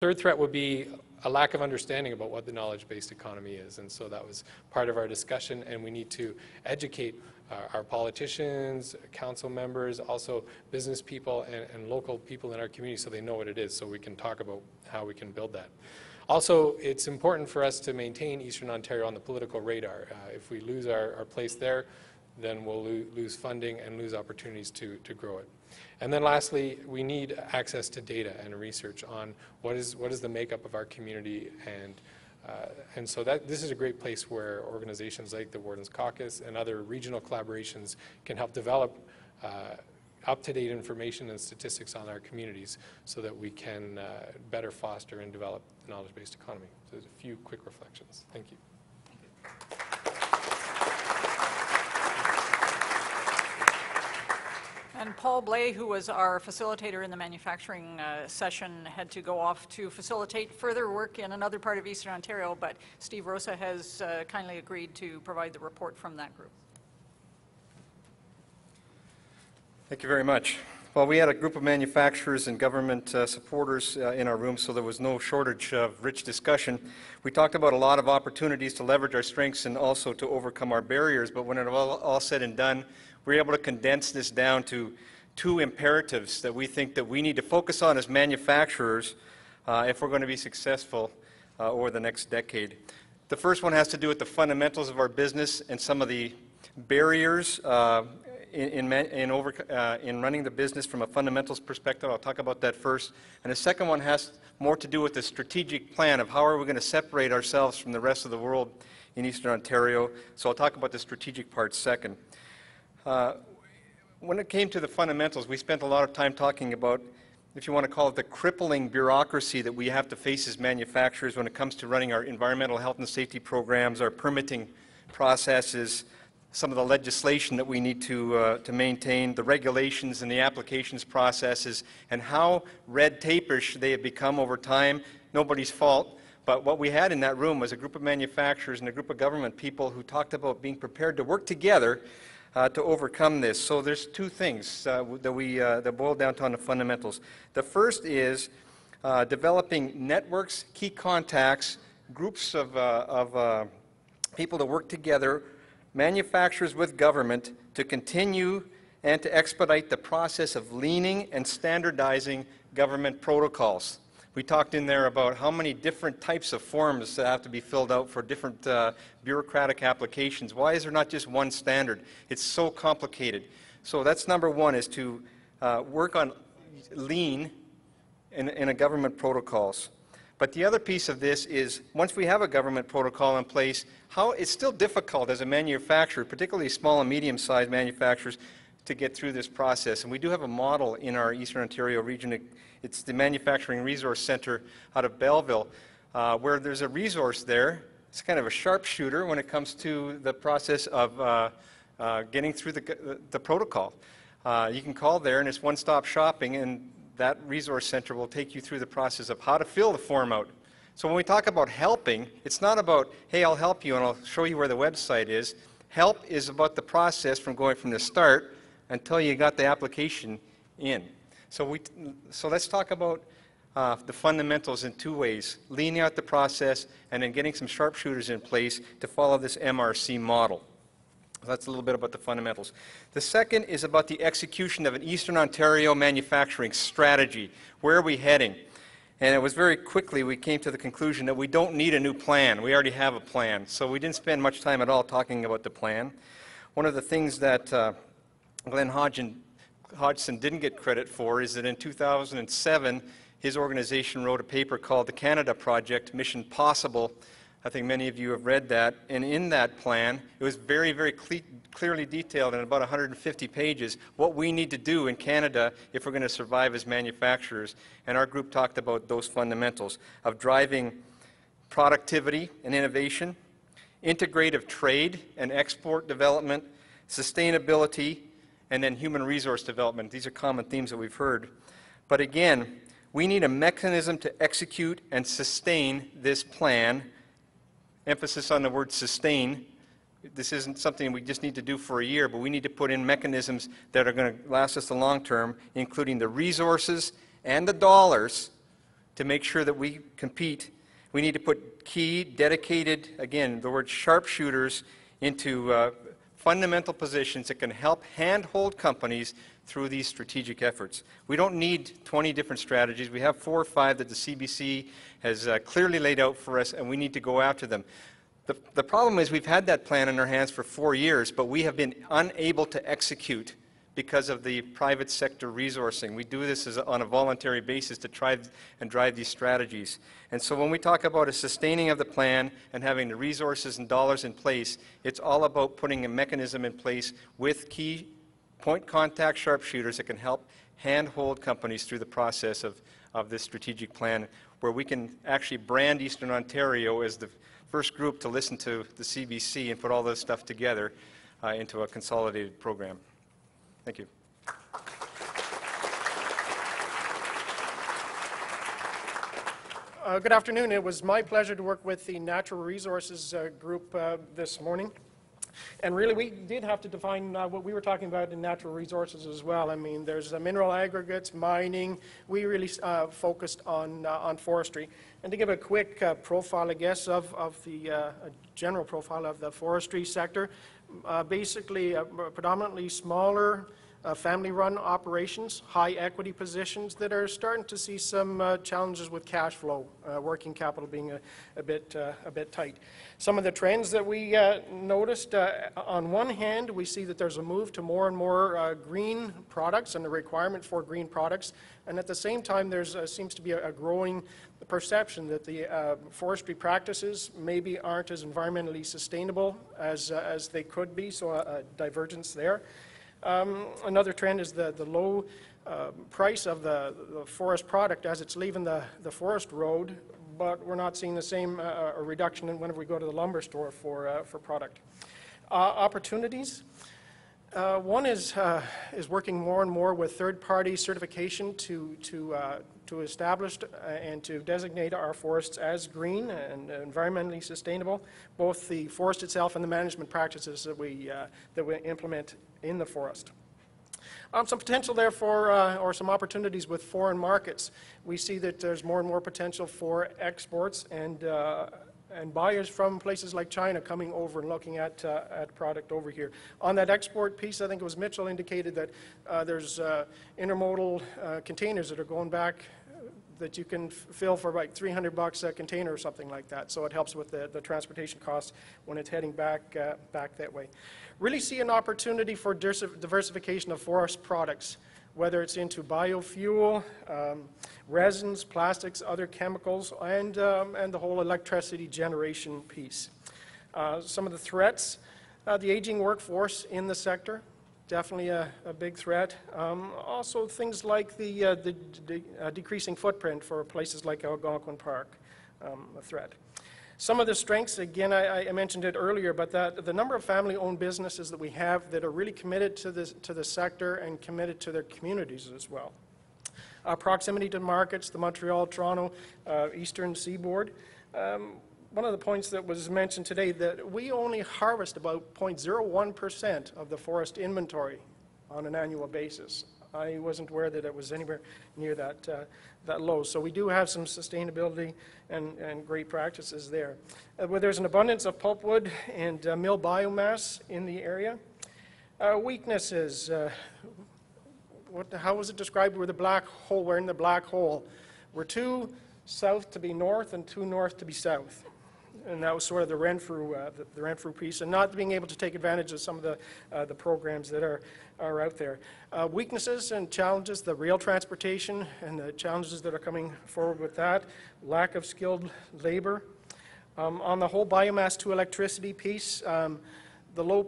Third threat would be a lack of understanding about what the knowledge-based economy is, and so that was part of our discussion, and we need to educate our politicians, council members, also business people and local people in our community so they know what it is, so we can talk about how we can build that. Also, it's important for us to maintain Eastern Ontario on the political radar. If we lose our place there, then we'll lose funding and lose opportunities to grow it. And then lastly, we need access to data and research on what is the makeup of our community, and so this is a great place where organizations like the Warden's Caucus and other regional collaborations can help develop up-to-date information and statistics on our communities so that we can better foster and develop the knowledge-based economy. So there's a few quick reflections. Thank you. And Paul Blais, who was our facilitator in the manufacturing session, had to go off to facilitate further work in another part of Eastern Ontario, but Steve Rosa has kindly agreed to provide the report from that group. Thank you very much. Well, we had a group of manufacturers and government supporters in our room, so there was no shortage of rich discussion. We talked about a lot of opportunities to leverage our strengths and also to overcome our barriers, but when it all said and done, we were able to condense this down to two imperatives that we think that we need to focus on as manufacturers if we're going to be successful over the next decade. The first one has to do with the fundamentals of our business and some of the barriers in running the business from a fundamentals perspective. I'll talk about that first. And the second one has more to do with the strategic plan of how are we going to separate ourselves from the rest of the world in Eastern Ontario. So I'll talk about the strategic part second. When it came to the fundamentals, we spent a lot of time talking about, if you want to call it, the crippling bureaucracy that we have to face as manufacturers when it comes to running our environmental health and safety programs, our permitting processes, some of the legislation that we need to maintain, the regulations and the applications processes, and how red tape-ish they have become over time. Nobody's fault. But what we had in that room was a group of manufacturers and a group of government people who talked about being prepared to work together to overcome this. So there's two things that boil down to on the fundamentals. The first is developing networks, key contacts, groups of people to work together, manufacturers with government, to continue and to expedite the process of leaning and standardizing government protocols. We talked in there about how many different types of forms that have to be filled out for different bureaucratic applications. Why is there not just one standard? It's so complicated. So that's number one, is to work on lean in a government protocols. But the other piece of this is, once we have a government protocol in place, how it's still difficult as a manufacturer, particularly small and medium-sized manufacturers, to get through this process. And we do have a model in our Eastern Ontario region. It's the Manufacturing Resource Center out of Belleville, where there's a resource there. It's kind of a sharpshooter when it comes to the process of getting through the protocol. You can call there, and it's one-stop shopping, and that resource center will take you through the process of how to fill the form out. So when we talk about helping, it's not about, hey, I'll help you and I'll show you where the website is. Help is about the process from going from the start until you got the application in. So let's talk about the fundamentals in two ways: leaning out the process and then getting some sharpshooters in place to follow this MRC model. That's a little bit about the fundamentals. The second is about the execution of an Eastern Ontario manufacturing strategy. Where are we heading? And it was very quickly we came to the conclusion that we don't need a new plan. We already have a plan. So we didn't spend much time at all talking about the plan. One of the things that Glenn Hodgson didn't get credit for is that in 2007, his organization wrote a paper called the Canada Project, Mission Possible. I think many of you have read that. And in that plan, it was very, very clearly detailed in about 150 pages what we need to do in Canada if we're going to survive as manufacturers. And our group talked about those fundamentals of driving productivity and innovation, integrative trade and export development, sustainability, and then human resource development. These are common themes that we've heard. But again, we need a mechanism to execute and sustain this plan. Emphasis on the word sustain. This isn't something we just need to do for a year, but we need to put in mechanisms that are going to last us the long term, including the resources and the dollars to make sure that we compete, we need to put key, dedicated, again, the word sharpshooters, into fundamental positions that can help handhold companies through these strategic efforts. We don't need 20 different strategies. We have 4 or 5 that the CBC has clearly laid out for us, and we need to go after them. The problem is we've had that plan in our hands for 4 years, but we have been unable to execute because of the private sector resourcing. We do this on a voluntary basis to try and drive these strategies. And so when we talk about a sustaining of the plan and having the resources and dollars in place, it's all about putting a mechanism in place with key point contact sharpshooters that can help handhold companies through the process of this strategic plan, where we can actually brand Eastern Ontario as the first group to listen to the CBC and put all this stuff together into a consolidated program. Thank you. Good afternoon. It was my pleasure to work with the Natural Resources group this morning. And really, we did have to define what we were talking about in natural resources as well. I mean, there's mineral aggregates, mining. We really focused on forestry. And to give a quick profile, I guess, of the general profile of the forestry sector, basically predominantly smaller family-run operations, high equity positions that are starting to see some challenges with cash flow, working capital being a bit tight. Some of the trends that we noticed, on one hand, we see that there's a move to more and more green products and the requirement for green products, and at the same time there's seems to be a growing perception that the forestry practices maybe aren't as environmentally sustainable as they could be, so a divergence there. Another trend is the low price of the forest product as it's leaving the forest road, but we're not seeing the same reduction in whenever we go to the lumber store for product. Opportunities. One is working more and more with third-party certification to establish and to designate our forests as green and environmentally sustainable, both the forest itself and the management practices that we implement in the forest. Some potential there for, or some opportunities with foreign markets. We see that there's more and more potential for exports and buyers from places like China coming over and looking at product over here. On that export piece, I think it was Mitchell indicated that there's intermodal containers that are going back that you can fill for like $300 a container or something like that. So it helps with the transportation costs when it's heading back that way. Really see an opportunity for diversification of forest products, whether it's into biofuel, resins, plastics, other chemicals, and the whole electricity generation piece. Some of the threats, the aging workforce in the sector, definitely a big threat. Also things like the decreasing footprint for places like Algonquin Park, a threat. Some of the strengths, again, I mentioned it earlier, but the number of family-owned businesses that we have that are really committed to the sector and committed to their communities as well. Proximity to markets, the Montreal, Toronto, Eastern Seaboard. One of the points that was mentioned today, that we only harvest about 0.01% of the forest inventory on an annual basis. I wasn't aware that it was anywhere near that low. So we do have some sustainability and great practices there. Where there's an abundance of pulpwood and mill biomass in the area. Weaknesses. How was it described? We're the black hole. We're in the black hole. We're too south to be north and too north to be south. And that was sort of the Renfrew piece, and not being able to take advantage of some of the programs that are out there. Weaknesses and challenges, the rail transportation and the challenges that are coming forward with that, lack of skilled labor. On the whole biomass to electricity piece, the low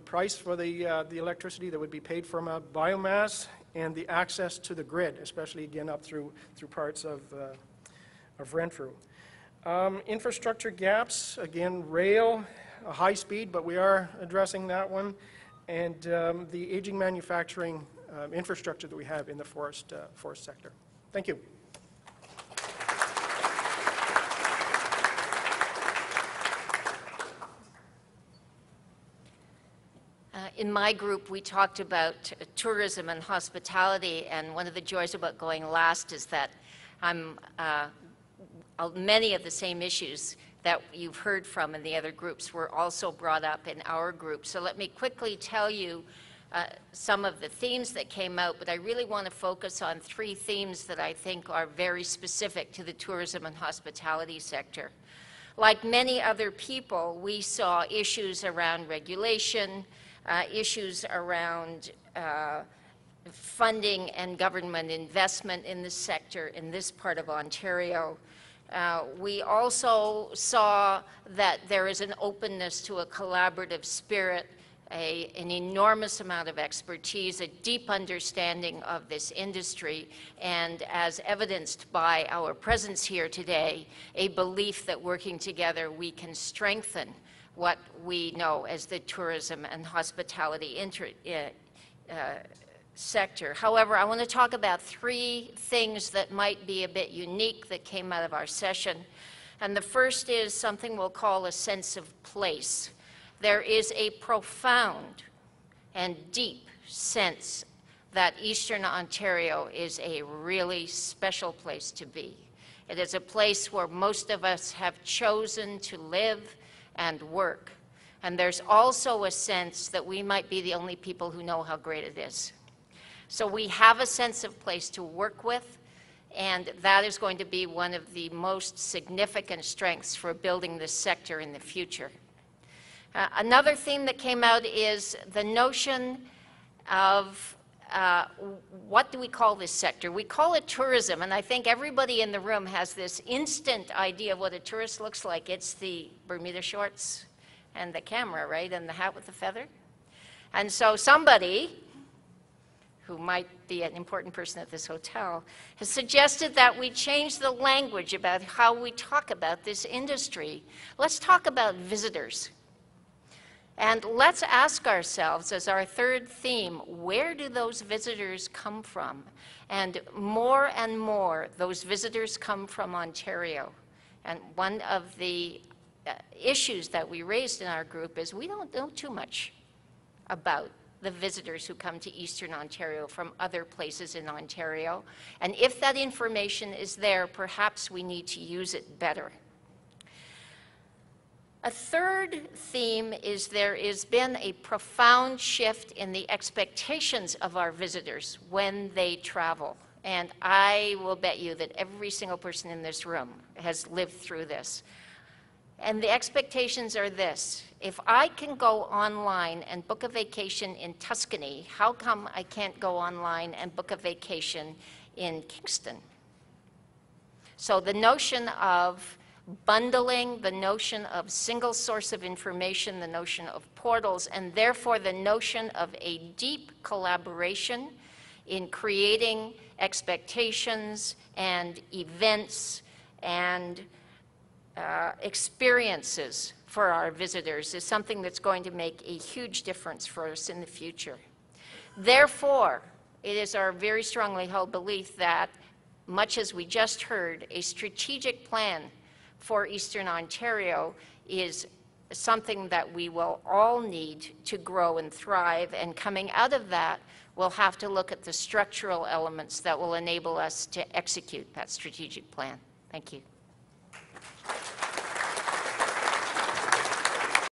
price for the electricity that would be paid from biomass, and the access to the grid, especially again up through parts of Renfrew. Infrastructure gaps, again, rail, high speed, but we are addressing that one, and the aging manufacturing infrastructure that we have in the forest sector. Thank you. In my group, we talked about tourism and hospitality, and one of the joys about going last is that Many of the same issues that you've heard from in the other groups were also brought up in our group. So let me quickly tell you some of the themes that came out, but I really want to focus on 3 themes that I think are very specific to the tourism and hospitality sector. Like many other people, we saw issues around regulation, issues around funding and government investment in this sector in this part of Ontario. We also saw that there is an openness to a collaborative spirit, an enormous amount of expertise, a deep understanding of this industry, and as evidenced by our presence here today, a belief that working together we can strengthen what we know as the tourism and hospitality sector. However, I want to talk about 3 things that might be a bit unique that came out of our session. And the first is something we'll call a sense of place. There is a profound and deep sense that Eastern Ontario is a really special place to be. It is a place where most of us have chosen to live and work. And there's also a sense that we might be the only people who know how great it is. So we have a sense of place to work with, and that is going to be one of the most significant strengths for building this sector in the future. Another theme that came out is the notion of what do we call this sector? We call it tourism, and I think everybody in the room has this instant idea of what a tourist looks like. It's the Bermuda shorts and the camera, right, and the hat with the feather. And so somebody who might be an important person at this hotel, has suggested that we change the language about how we talk about this industry. Let's talk about visitors. And let's ask ourselves, as our 3rd theme, where do those visitors come from? And more, those visitors come from Ontario. And one of the issues that we raised in our group is we don't know too much about the visitors who come to Eastern Ontario from other places in Ontario. And if that information is there, perhaps we need to use it better. A 3rd theme is there has been a profound shift in the expectations of our visitors when they travel. And I will bet you that every single person in this room has lived through this. And the expectations are this: if I can go online and book a vacation in Tuscany, how come I can't go online and book a vacation in Kingston? So the notion of bundling, the notion of single source of information, the notion of portals, and therefore the notion of a deep collaboration in creating expectations and events and experiences for our visitors is something that's going to make a huge difference for us in the future. Therefore, it is our very strongly held belief that, much as we just heard, a strategic plan for Eastern Ontario is something that we will all need to grow and thrive, and coming out of that, we'll have to look at the structural elements that will enable us to execute that strategic plan. Thank you.